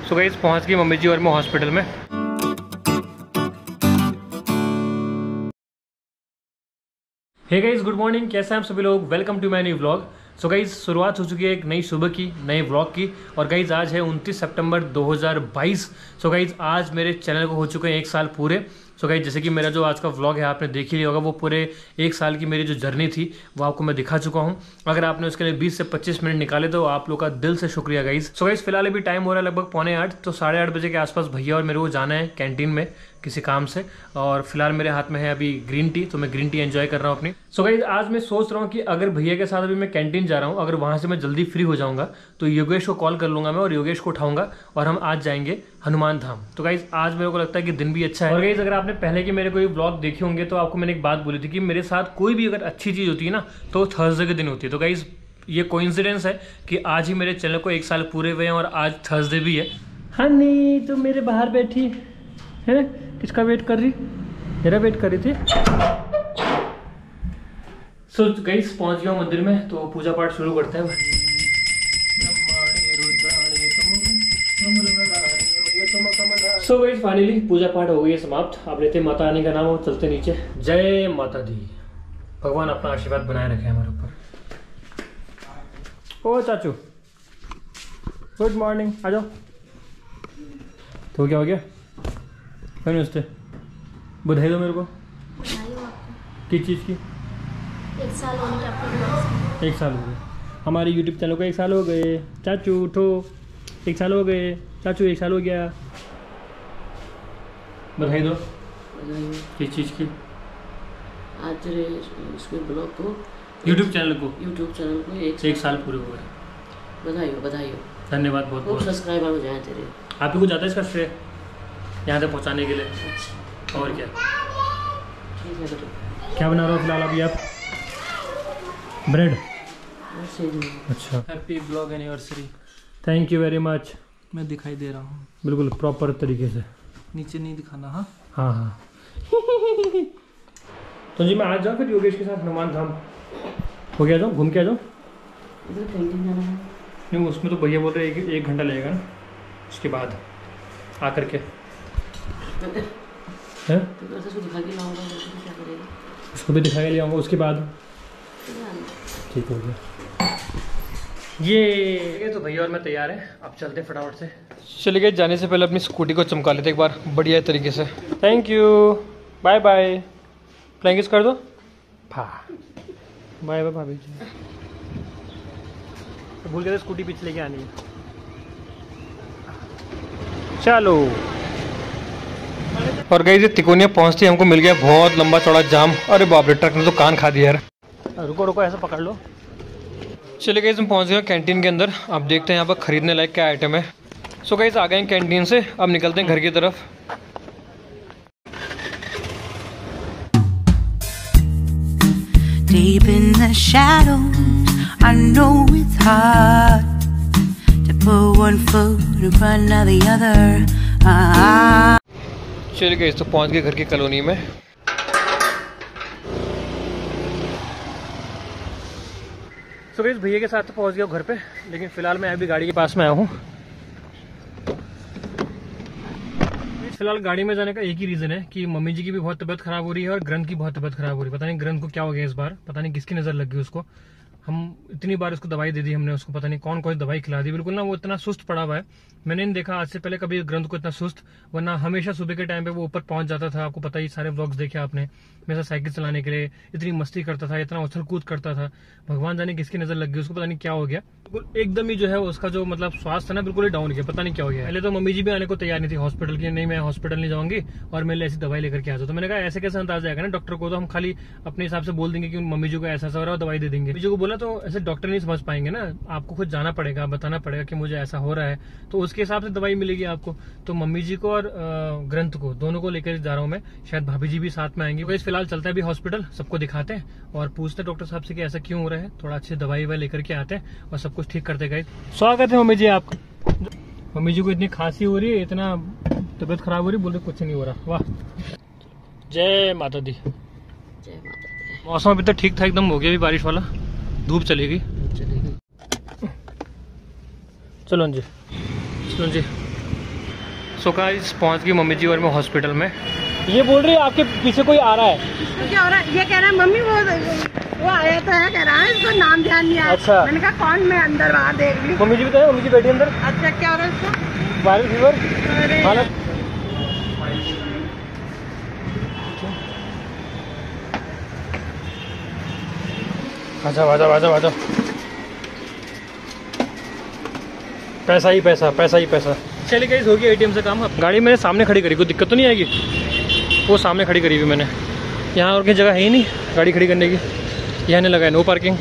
So guys पहुंच गई mummy जी और मैं हॉस्पिटल में। हे गाइस गुड मॉर्निंग, कैसे हैं आप सभी लोग। Welcome to my new vlog. So guys शुरुआत हो चुकी है एक नई सुबह की, नए व्लॉग की। और गाइस आज है 29 सितंबर 2022। सो गाइस आज मेरे चैनल को हो चुके हैं 1 साल पूरे। सो गाइस जैसे कि मेरा जो आज का व्लॉग है आपने देख ही लिया होगा, वो पूरे 1 साल की मेरी जो जर्नी थी वो आपको मैं दिखा चुका हूँ। अगर आपने उसके लिए 20 से 25 मिनट निकाले तो आप लोग का दिल से शुक्रिया गाइस। सो गाइस फिलहाल अभी टाइम हो रहा है लगभग 7:45, तो 8:30 बजे के आसपास भैया और मेरे को जाना है कैंटीन में किसी काम से। और फिलहाल मेरे हाथ में है अभी ग्रीन टी, तो मैं ग्रीन टी एंजॉय कर रहा हूँ अपनी। सो गाइस आज मैं सोच रहा हूँ कि अगर भैया के साथ अभी मैं कैंटीन जा रहा हूँ, अगर वहाँ से मैं जल्दी फ्री हो जाऊँगा तो योगेश को कॉल कर लूँगा मैं और योगेश को उठाऊंगा और हम आज जाएंगे हनुमान धाम। तो गाइस आज मेरे को लगता है कि दिन भी अच्छा है। और गाइस अगर आपने पहले के मेरे कोई ब्लॉग देखे होंगे तो आपको मैंने एक बात बोली थी कि मेरे साथ कोई भी अगर अच्छी चीज़ होती है ना तो थर्सडे के दिन होती है। तो गाइस ये कोइंसिडेंस है कि आज ही मेरे चैनल को 1 साल पूरे हुए हैं और आज थर्सडे भी है। हनी तो मेरे बाहर बैठी है, किसका वेट कर रही? मेरा वेट कर रही थी। सो गाइस पहुंच गया मंदिर में, तो पूजा पाठ शुरू करते हैं। सो गाइस फाइनली पूजा पाठ हो गई है समाप्त। आप लेते माता रानी का नाम और चलते नीचे। जय माता दी। भगवान अपना आशीर्वाद बनाए रखे हमारे ऊपर। ओ चाचू गुड मॉर्निंग, आ जाओ। तो क्या हो गया? कहीं उससे बधाई दो मेरे को। किस चीज़ की? 1 साल होने के आपको 1 साल हो गए हमारे यूट्यूब चैनल को। 1 साल हो गए चाचू, उठो। 1 साल हो गए चाचू, 1 साल हो गया। बधाई दो। किस चीज़ की? आज इसके ब्लॉग को, यूट्यूब चैनल को 1 साल पूरे हो गए। बधाई हो, बधाई हो। धन्यवाद बहुत बहुत। सब्सक्राइबर हो जाए तेरे। आप ही को जाता है इसका श्रेय यहाँ तक पहुँचाने के लिए। और क्या ठीक है बेटा। क्या बना रहे हो फिलहाल अभी आप? ब्रेड। अच्छा, happy blog anniversary. Thank you very much. मैं दिखाई दे रहा हूँ बिल्कुल प्रॉपर तरीके से। नीचे नहीं दिखाना। हाँ हाँ हाँ तो जी मैं आज जाऊँ फिर योगेश के साथ हनुमान धाम हो गया, जाऊँ घूम के आ जाऊँ। इधर कैंटीन जाना है। नहीं उसमें तो भैया बोल रहे हैं 1 घंटा लगेगा ना, उसके बाद आकर के है तो उसको दिखा के लाऊंगा, तो क्या करेगा? उसको भी दिखा के ले आऊँगा उसके बाद। ठीक हो गया। ये तो भैया और मैं तैयार हैं, अब चलते फटाफट से। चले गए। जाने से पहले अपनी स्कूटी को चमका लेते एक बार बढ़िया तरीके से। Thank you, bye bye. फ्लैंकिस कर दो। बाय बाय भाभी जी। भूल गए थे स्कूटी पीछे लेके आनी है। चलो। और गई से तिकोनिया पहुंचती हमको मिल गया बहुत लंबा चौड़ा जाम। अरे बाप रे, ट्रक ने तो कान खा दिया यार। रुको रुको, ऐसा पकड़ लो। चले गए हम पहुंच गए कैंटीन के अंदर। अब देखते हैं यहाँ पर खरीदने लायक क्या आइटम है। सो गाइस आ गए हैं कैंटीन से, अब निकलते हैं घर की तरफ। Deep in the shadows, I know it's hard to put one foot in front of the other. चले गए तो पहुंच गए घर की कॉलोनी में। सो गाइस भैया के साथ तो पहुंच गया घर पे, लेकिन फिलहाल मैं अभी गाड़ी के पास में आया हूँ। फिलहाल गाड़ी में जाने का एक ही रीजन है कि मम्मी जी की भी बहुत तबीयत खराब हो रही है और ग्रंथ की बहुत तबीयत खराब हो रही है। पता नहीं ग्रंथ को क्या हो गया इस बार, पता नहीं किसकी नजर लग गई उसको। हम इतनी बार उसको दवाई दे दी हमने, उसको पता नहीं कौन कौन सी दवाई खिला दी। बिल्कुल ना वो इतना सुस्त पड़ा हुआ है, मैंने नहीं देखा आज से पहले कभी ग्रंथ को इतना सुस्त। वरना हमेशा सुबह के टाइम पे वो ऊपर पहुंच जाता था, आपको पता ही, सारे व्लॉग्स देखे आपने। मेरे साथ साइकिल चलाने के लिए इतनी मस्ती करता था, इतना उछल कूद करता था। भगवान जाने किसकी नजर लग गई उसको, पता नहीं क्या हो गया। बिल्कुल एकदम ही जो है उसका जो मतलब स्वास्थ्य है ना बिल्कुल ही डाउन गया, पता नहीं क्या हो गया। पहले तो मम्मी जी भी आने को तैयार नहीं थी हॉस्पिटल की, नहीं मैं हॉस्पिटल नहीं जाऊंगी और मेरे ऐसी दवाई लेकर के आ जाओ। तो मैंने कहा ऐसे कैसे अंदाज आएगा ना डॉक्टर को, तो हम खाली अपने हिसाब से बोल देंगे कि मम्मी जी को ऐसा हो रहा है, दवाई दे देंगे। मम्मी जी को बोला तो ऐसे डॉक्टर नहीं समझ पाएंगे ना, आपको खुद जाना पड़ेगा, बताना पड़ेगा कि मुझे ऐसा हो रहा है, तो उसके हिसाब से दवाई मिलेगी आपको। तो मम्मी जी को और ग्रंथ को दोनों को लेकर जा रहा हूँ मैं, शायद भाभी जी भी साथ में आएंगे। तो फिलहाल चलता है अभी हॉस्पिटल, सबको दिखाते हैं और पूछते हैं डॉक्टर साहब से कि ऐसा क्यों हो रहा है। थोड़ा अच्छी दवाई वाई लेकर के आते हैं और सब कुछ ठीक करते गए। स्वागत है मम्मी जी आपका। मम्मी जी को इतनी खांसी हो रही है, इतना तबीयत खराब हो रही है, बोल रहे कुछ नहीं हो रहा। वाह, जय माता दी। जय माता दी। मौसम अभी तक ठीक था, एकदम हो गया अभी बारिश वाला, धूप चली गई। चलो जी, चलो जी। सो गाइस पहुंच गई मम्मी जी और मैं हॉस्पिटल में। ये बोल रही है आपके पीछे कोई आ रहा है। क्या हो रहा है? ये कह रहा है मम्मी वो आया तो है, कह रहा है इसको नाम ध्यान नहीं आया। अच्छा। मैंने कहा कौन, मैं अंदर बाहर देख ली। मम्मी जी बताए, मम्मी जी बैठी अंदर। अच्छा क्या हो रहा है इसको? वायरल फीवर अरे हालत। आजा आजा आजा आजा। पैसा ही पैसा, पैसा ही पैसा। चलिए गाइस हो गया एटीएम से काम। गाड़ी मैंने सामने खड़ी करी, कोई दिक्कत तो नहीं आएगी? वो सामने खड़ी करी हुई मैंने, यहाँ और कहीं जगह है ही नहीं गाड़ी खड़ी करने की। यहाँ नहीं लगा है नो पार्किंग।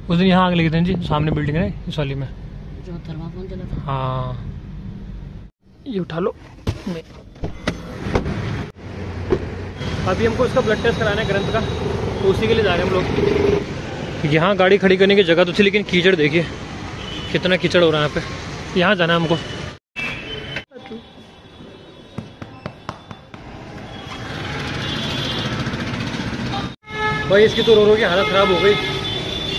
उस दिन यहाँ आग लगी थी जी, सामने बिल्डिंग है इस वाली में जो थर्माकोल जला था। हाँ ये उठा लो। अभी हमको इसका ब्लड टेस्ट कराना है ग्रंथ का, तो उसी के लिए जा रहे हैं हम लोग। यहाँ गाड़ी खड़ी करने की जगह तो थी, लेकिन कीचड़ देखिए कितना कीचड़ हो रहा है यहाँ पे। यहाँ जाना है हमको। भाई इसकी तो रो रो की हालत ख़राब हो गई,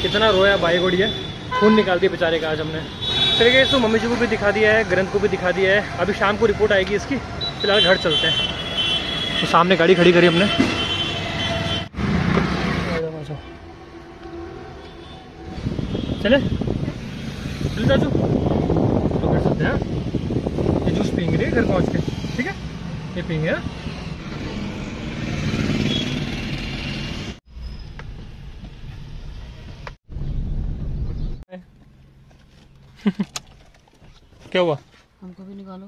कितना रोया भाई गोड़िया, खून निकाल दिया बेचारे का आज हमने। चलिए इसको मम्मी जी को भी दिखा दिया है, ग्रंथ को भी दिखा दिया है। अभी शाम को रिपोर्ट आएगी इसकी, फिलहाल घर चलते हैं। तो सामने गाड़ी खड़ी करी हमने। चले चल चाचू, तो घर चलते हैं। ये जूस पियेंगे घर पहुँच के, ठीक है? ये पियेंगे। क्या हुआ? हमको भी निकालो।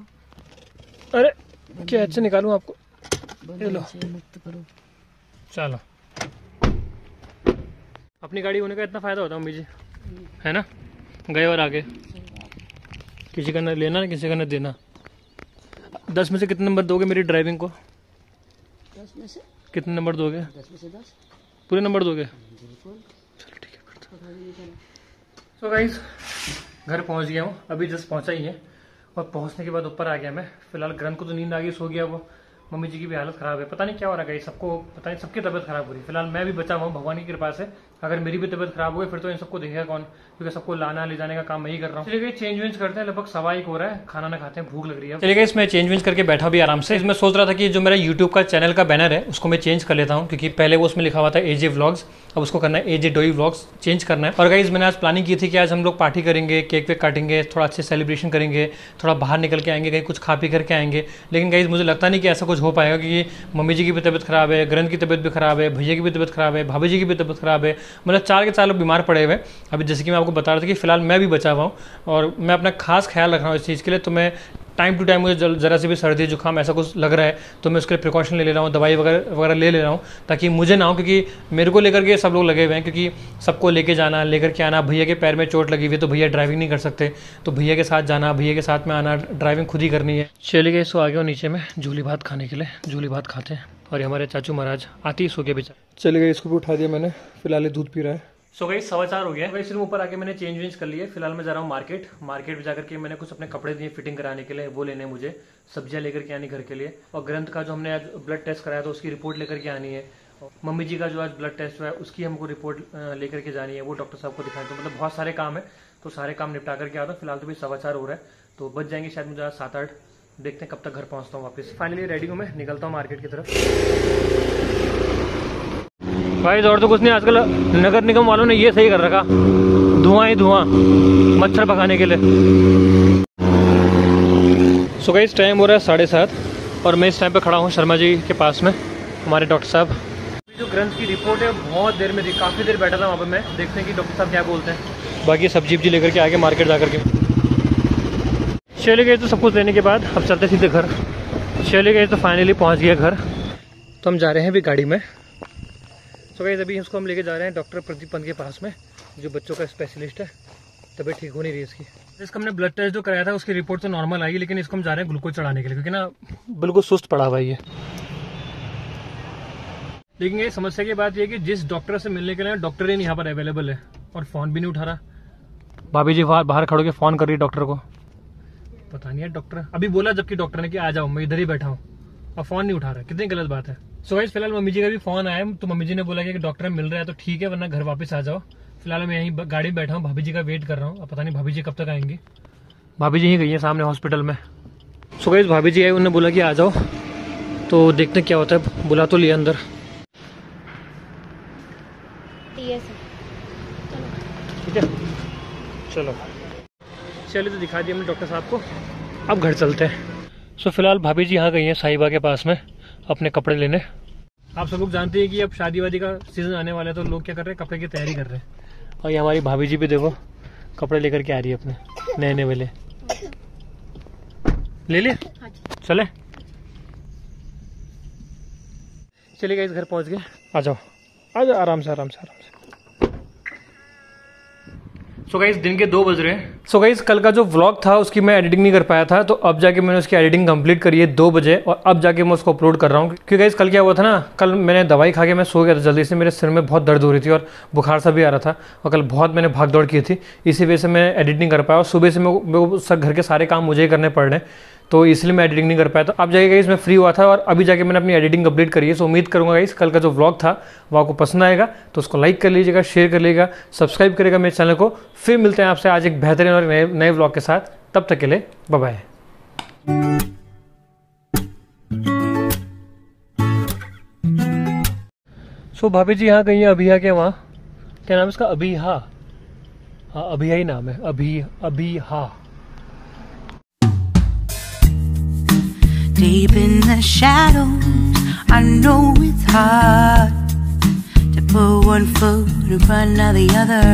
अरे क्या अच्छे निकालूं आपको? लो मुक्त करो। चलो, अपनी गाड़ी होने का इतना फायदा होता है मम्मी जी, है ना? गए और आगे, किसी का न लेना किसी का न देना। 10 में से कितने नंबर दोगे मेरी ड्राइविंग को? 10 में से कितने नंबर दोगे? 10 में से 10 पूरे नंबर दोगे? बिल्कुल। चलो ठीक है। तो गाइस घर पहुंच गया हूँ, अभी जस्ट पहुंचा ही है। और पहुंचने के बाद ऊपर आ गया मैं। फिलहाल ग्रंथ को तो नींद आ गई, सो गया वो। मम्मी जी की भी हालत खराब है, पता नहीं क्या हो रहा है। सबको पता नहीं, सबकी तबीयत खराब हो रही है। फिलहाल मैं भी बचा हुआ हूँ भगवान की कृपा से। अगर मेरी भी तबीयत खराब हो गई फिर तो इन सबको देखेगा कौन, क्योंकि सबको लाना ले जाने का काम मैं ही कर रहा हूँ। चलिए चेंज वेंज करते हैं, लगभग 1:15 हो रहा है, खाना ना खाते हैं, भूख लग रही है। चलिए इसमें चेंज वेंज करके बैठा भी आराम से। इसमें सोच रहा था कि जो मेरा यूट्यूब का चैनल का बैनर है उसको मैं चेंज कर लेता हूँ, क्योंकि पहले वो उसमें लिखा हुआ था AJ व्लॉग्स, अब उसको करना है AJ डोई व्लॉग्स, चेंज करना है। और गाइस मैंने आज प्लानिंग की थी कि आज हम लोग पार्टी करेंगे, केक वेक काटेंगे, थोड़ा अच्छे सेलिब्रेशन करेंगे, थोड़ा बाहर निकल के आएंगे, कहीं कुछ खा पी करके आएंगे। लेकिन गाइस मुझे लगता नहीं कि ऐसा कुछ हो पाएगा, क्योंकि मम्मी जी की भी तबीयत खराब है, ग्रंथ की तबीयत भी खराब है, भैया की भी तबीयत खराब है, भाभी जी की भी तबीयत खराब है। मतलब 4 के 4 लोग बीमार पड़े हुए। अभी जैसे कि मैं आपको बता रहा था कि फिलहाल मैं भी बचा हुआ हूँ और मैं अपना खास ख्याल रख रहा हूँ इस चीज़ के लिए। तो मैं टाइम टू टाइम मुझे ज़रा से भी सर्दी जुकाम ऐसा कुछ लग रहा है तो मैं उसके लिए प्रिकॉशन ले रहा हूँ, दवाई वगैरह ले रहा हूँ, ताकि मुझे ना हो, क्योंकि मेरे को लेकर के सब लोग लगे हुए हैं। क्योंकि सबको लेके जाना, लेकर के आना, भैया के पैर में चोट लगी हुई है तो भैया ड्राइविंग नहीं कर सकते, तो भैया के साथ जाना, भैया के साथ में आना, ड्राइविंग खुद ही करनी है। चलिए गए, सो आ गया नीचे में झूली भात खाने के लिए। झूली भात खाते हैं। और ये हमारे चाचू महाराज आती ही सो गए बेचारे। चले गए, इसको भी उठा दिया मैंने, फिलहाल दूध पी रहा है। सो गई 4:15 हो गया। वही सिर्फ ऊपर आके मैंने चेंज वेंज कर लिया। फिलहाल मैं जा रहा हूँ मार्केट में जाकर के मैंने कुछ अपने कपड़े दिए फिटिंग कराने के लिए, वो लेने मुझे, सब्जियां लेकर के आनी घर के लिए। और ग्रंथ का जो हमने आज ब्लड टेस्ट कराया था उसकी रिपोर्ट लेकर के आनी है। मम्मी जी का जो आज ब्लड टेस्ट हुआ है उसकी हमको रिपोर्ट लेकर के जानी है, वो डॉक्टर साहब को दिखाएं। तो मतलब बहुत सारे काम है, तो सारे काम निपटा करके आता हूँ। फिलहाल तो भी 4:15 हो रहा है, तो बच जाएंगे शायद मुझे 7-8। देखते हैं कब तक घर पहुँचता हूँ वापस। फाइनली रेडी हूँ मैं, निकलता हूँ मार्केट की तरफ। भाई और तो कुछ नहीं, आजकल नगर निगम वालों ने ये सही कर रखा, धुआं ही धुआं मच्छर भगाने के लिए। सो गाइस टाइम हो रहा है 7:30 और मैं इस टाइम पे खड़ा हूँ शर्मा जी के पास में, हमारे डॉक्टर साहब। जो ग्रंथ की रिपोर्ट है बहुत देर में थी, काफ़ी देर बैठा था वहाँ पर मैं। देखते हैं कि डॉक्टर साहब क्या बोलते हैं। बाकी सब्जी वब्जी लेकर के आगे मार्केट जा करके चले गए। तो सब कुछ लेने के बाद अब चलते सीधे घर। चले गए तो फाइनली पहुँच गया घर। तो हम जा रहे हैं अभी गाड़ी में। तो गाइस अभी इसको हम लेके जा रहे हैं डॉक्टर प्रदीप पंत के पास में, जो बच्चों का स्पेशलिस्ट है। तबीयत ठीक हो नहीं रही इसकी। इसका हमने ब्लड टेस्ट जो कराया था उसकी रिपोर्ट तो नॉर्मल आई, लेकिन इसको हम जा रहे हैं ग्लूकोज चढ़ाने के लिए, क्योंकि ना बिल्कुल सुस्त पड़ा हुआ है ये। लेकिन ये समस्या की बात ये है कि जिस डॉक्टर से मिलने के लिए डॉक्टर ही नहीं यहाँ पर अवेलेबल है, और फोन भी नहीं उठा रहा। भाभी जी बाहर खड़ो के फोन कर रही है डॉक्टर को। पता नहीं है डॉक्टर अभी बोला, जबकि डॉक्टर ने कि आ जाओ, मैं इधर ही बैठा हूँ, अब फोन नहीं उठा रहा, कितनी गलत बात है। सो गाइस फिलहाल मम्मी जी का भी फोन आया, तो मम्मी जी ने बोला कि डॉक्टर मिल रहा है तो ठीक है, वरना घर वापस आ जाओ। फिलहाल मैं यहीं गाड़ी में बैठा हूँ, भाभी जी का वेट कर रहा हूँ, अब पता नहीं भाभी जी कब तक आएंगी। भाभी जी ही गई है सामने हॉस्पिटल में। सो गाइस भाभी जी आई, उन्होंने बोला कि आ जाओ, तो देखते क्या होता है, बुला तो लिया अंदर। ठीक है चलो, चलिए तो दिखा दिया हमने डॉक्टर साहब को, अब घर चलते हैं। सो फिलहाल भाभी जी यहाँ गई हैं साहिबा के पास में अपने कपड़े लेने। आप सब लोग जानते हैं कि अब शादी वादी का सीजन आने वाला है, तो लोग क्या कर रहे हैं, कपड़े की तैयारी कर रहे हैं। और ये हमारी भाभी जी भी देखो कपड़े लेकर के आ रही है अपने नए नए वाले। ले लिए चले, चलिए गाइस घर पहुंच गए, आ जाओ आ जाओ, आराम से आराम से आराम से। सो गाइस दिन के 2 बज रहे हैं। सो गाइस कल का जो व्लॉग था उसकी मैं एडिटिंग नहीं कर पाया था, तो अब जाके मैंने उसकी एडिटिंग कंप्लीट करी है 2 बजे, और अब जाके मैं उसको अपलोड कर रहा हूँ। क्योंकि गाइस कल क्या हुआ था ना, कल मैंने दवाई खा के मैं सो गया था जल्दी से, मेरे सिर में बहुत दर्द हो रही थी और बुखार सा भी आ रहा था, और कल बहुत मैंने भाग दौड़ की थी, इसी वजह से मैं एडिट नहीं कर पाया। और सुबह से मैं घर के सारे काम मुझे ही करने पड़ रहे हैं, तो इसलिए मैं एडिटिंग नहीं कर पाया। तो अब जाके गाइस मैं फ्री हुआ था और अभी जाके मैंने अपनी एडिटिंग कंप्लीट करी है। सो उम्मीद करूंगा गाइस कल का जो व्लॉग था वो आपको पसंद आएगा, तो उसको लाइक कर लीजिएगा, शेयर कर लीजिएगा, सब्सक्राइब करेगा मेरे चैनल को। फिर मिलते हैं आपसे आज एक बेहतरीन और नए व्लॉग के साथ, तब तक के लिए बाय बाय। सो भाभी जी यहाँ गई हैं अभिया के वहाँ, क्या नाम है इसका, अभिहा, हाँ अभिया ही नाम है, अभिहा। Deep in the shadows, I know it's hard to put one foot in front of the other.